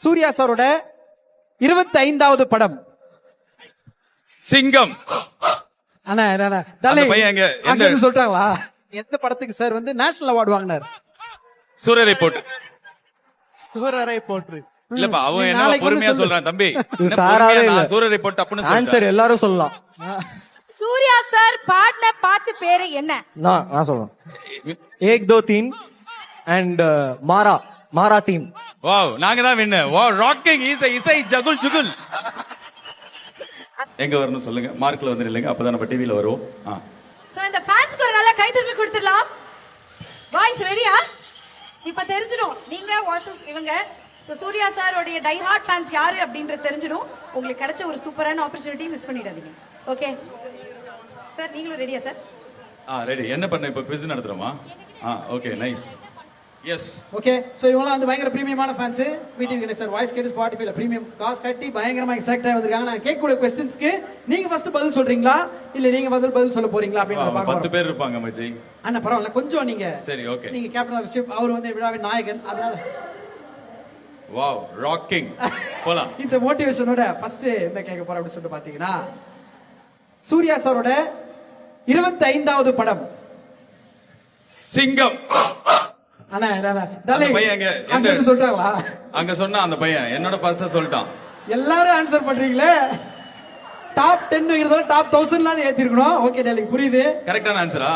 சூர்யா சாரோட 25வது படம். சிங்கம். அண்ணா அந்த பையன் எங்க அங்க சொல்றாங்களா? எந்த படத்துக்கு சார் வந்து நேஷனல் அவார்டு வாங்கினார்? சூரரை போட்டு. சூரரை போட்டு இல்லப்பா அவன் என்ன பொறுமையா சொல்றான் தம்பி. சூரரை போட்டு அப்படின்னு ஆன்சர் எல்லாரும் சொல்லலாம். சூர்யா சார் பாடின பாட்டு பேரு என்ன? நான் சொல்றேன். ஏக் தோ தீன் அண்ட் மாரா தீம். வாவ் நாங்க தான் வின்ன. வாவ் ராக்கிங் இசை ஜகுல் ஜுகுல். எங்க வரணும் சொல்லுங்க. மார்க்ல வந்து இல்லங்க அப்பதான் நம்ம டிவில வருவோம். சோ இந்த ஃபேன்ஸ்க்கு ஒரு நல்ல கைதட்டல் கொடுத்துடலாம். பாய்ஸ் ரெடியா? இப்ப தெரிஞ்சிடும் நீங்க vs இவங்க. சோ சூர்யா சாரோட டை ஹார்ட் ஃபேன்ஸ் யாரு அப்படின்றது தெரிஞ்சிடும். உங்களுக்கு கிடைச்ச ஒரு சூப்பரான ஆப்பர்ச்சுனிட்டி மிஸ் பண்ணிடாதீங்க. ஓகே சார், நீங்களும் ரெடியா சார்? ரெடி. என்ன பண்ண இப்ப குவிஸ் நடத்துறோமா? Okay nice. Yes okay. So இவங்கலாம் வந்து பயங்கர பிரீமியமான ஃபேன்ஸ். வீடியோ கேட்டு சார் வாய்ஸ் கேட்டு ஸ்பாட்டிஃபைல பிரீமியம் காசு கட்டி பயங்கரமா எக்ஸைட் ஆகி வந்திருக்காங்க. நான் கேட்கக்கூடிய क्वेश्चंसக்கு நீங்க ஃபர்ஸ்ட் பதில் சொல்றீங்களா இல்ல நீங்க பதில் சொல்ல போறீங்களா அப்படிங்கறத பார்க்க போறோம். 10 பேர் இருப்பாங்க மச்சி. அண்ணா பரவாயில்ல கொஞ்சம் நீங்க. சரி ஓகே. நீங்க கேப்டன் ஆஃப் ஷிப், அவர் வந்து விழாவின் நாயகன். அதனால வாவ் ராக்கிங். போலாம். இந்த மோட்டிவேஷனோட ஃபர்ஸ்ட் என்ன கேட்க போறோம் அப்படி சொல்லிட்டு பாத்தீங்கன்னா சூர்யா சாரோட 25வது படம். சிங்கம். அண்ணா அந்த பையன் எங்க சொல்றாங்களா? அங்க சொன்னா அந்த பையன் என்னோட ஃபர்ஸ்ட் சொல்லிட்டான். எல்லாரும் ஆன்சர் பண்றீங்களே. டாப் 10ங்கிறத டாப் 1000லாம் ஏத்தி இருக்கணும். ஓகே டார்லிங் புரியுது. கரெக்ட்டான ஆன்சரா?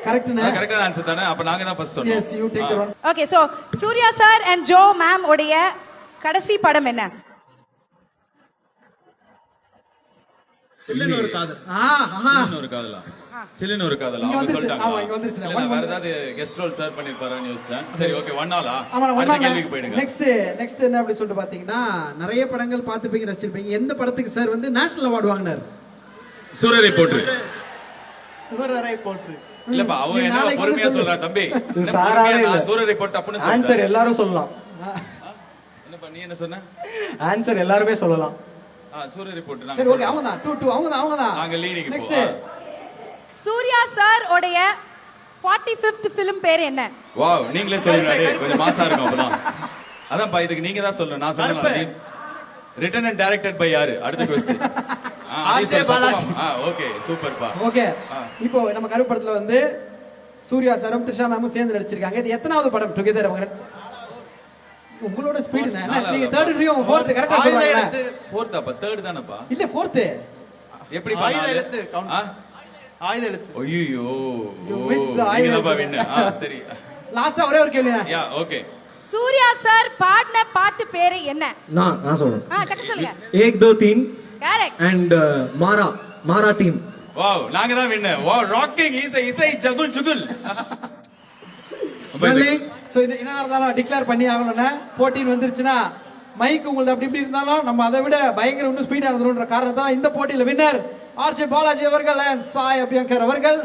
கரெக்ட்னா கரெக்ட்டான ஆன்சர் தானே. அப்ப நாங்க தான் ஃபர்ஸ்ட் சொன்னோம். Yes you take the one. Okay so Suriya sir and Jo ma'am உடைய கடைசி படம் என்ன? சில்லுன்னு ஒரு காதல். சில்லுன்னு ஒரு காதலா? சில்லுன்னு ஒரு காதலா? அவங்க சொல்லிட்டாங்க. ஆமா இங்க வந்துருச்சு. நான் வேற ஏதாவது கெஸ்ட் ரோல் சார் பண்ணிருப்பாரான்னு யோசிச்சேன். சரி ஓகே 1 ஆலா? ஆமா 1 ஆல். கேள்விக்கு போய்டுங்க. நெக்ஸ்ட் என்ன அப்படி சொல்லிட்டு பாத்தீங்கன்னா நிறைய படங்கள் பார்த்துப்பீங்க ரசிச்சிருப்பீங்க. எந்த படத்துக்கு சார் வந்து நேஷனல் அவார்டு வாங்கினார்? சூரரை போட்டு. சூரரை போட்டு இல்லப்பா அவன் என்ன பொறுமையா சொல்றான் தம்பி. சூரரை போட்டு அப்படின்னு சொல்றான். ஆன்சர் எல்லாரும் சொல்லலாம். என்னப்பா நீ என்ன சொன்ன? ஆன்சர் எல்லாருமே சொல்லலாம். சூரரை போட்டு சரி ஓகே அவங்க தான் 2 அவங்க தான் நாங்க லீடிங். நெக்ஸ்ட் சூர்யா சார் உடைய 45th film பேர் என்ன? வாவ் நீங்களே சொல்லுங்க. கொஞ்சம் மாசா இருக்கும் அப்பதான். அதான்ப்பா இதுக்கு நீங்க தான் சொல்லணும். நான் சொல்லலாம். ரிட்டன் அண்ட் டைரக்டட் பை யாரு? அடுத்த क्वेश्चन. ஓகே சூப்பர்ப்பா. ஓகே இப்போ நம்ம கருப்பு படத்துல வந்து சூர்யா சாரும் த்ரிஷா மேமும் சேர்ந்து நடிச்சிருக்காங்க. இது எத்தனாவது படம் டுகெதர்? அவங்க உங்களோட ஸ்பீட் என்ன? நீங்க 3rd ரியோ 4th கரெக்ட்டா சொல்றீங்க. 4th அப்ப 3rd தானப்பா? இல்ல 4th. எப்படி பண்ணால? ஆயுத எழுத்து. ஐயோ you missed the ஆயுத வின்னர். சரி லாஸ்டா ஒரே ஒரு கேள்வி. Yeah okay. சூர்யா சார் பாடின பாட்டு பேரு என்ன? நான் சொல்றேன். டக்கு சொல்லுங்க. ஏக் தோ தீன் கரெக்ட் அண்ட் மாரா தீம். வாவ் நாங்க தான் வின்னர். வாவ் ராக்கிங் இசை ஜகுல் ஜுகுல். சோ என்ன இருந்தாலும் டிக்ளேர் பண்ணி ஆகணும்னா போட்டின்னு வந்துருச்சுன்னா மைக் உங்களுக்கு அப்படி இப்படி இருந்தாலும் நம்ம அதை விட பயங்கர இன்னும் ஸ்பீடா இருந்தோம்ன்ற காரணத்தால இந்த போட்டியில வின்னர் ஆர்ஜே பாலாஜி அவர்கள் அண்ட் சாய் அபியங்கர் அவர்கள்.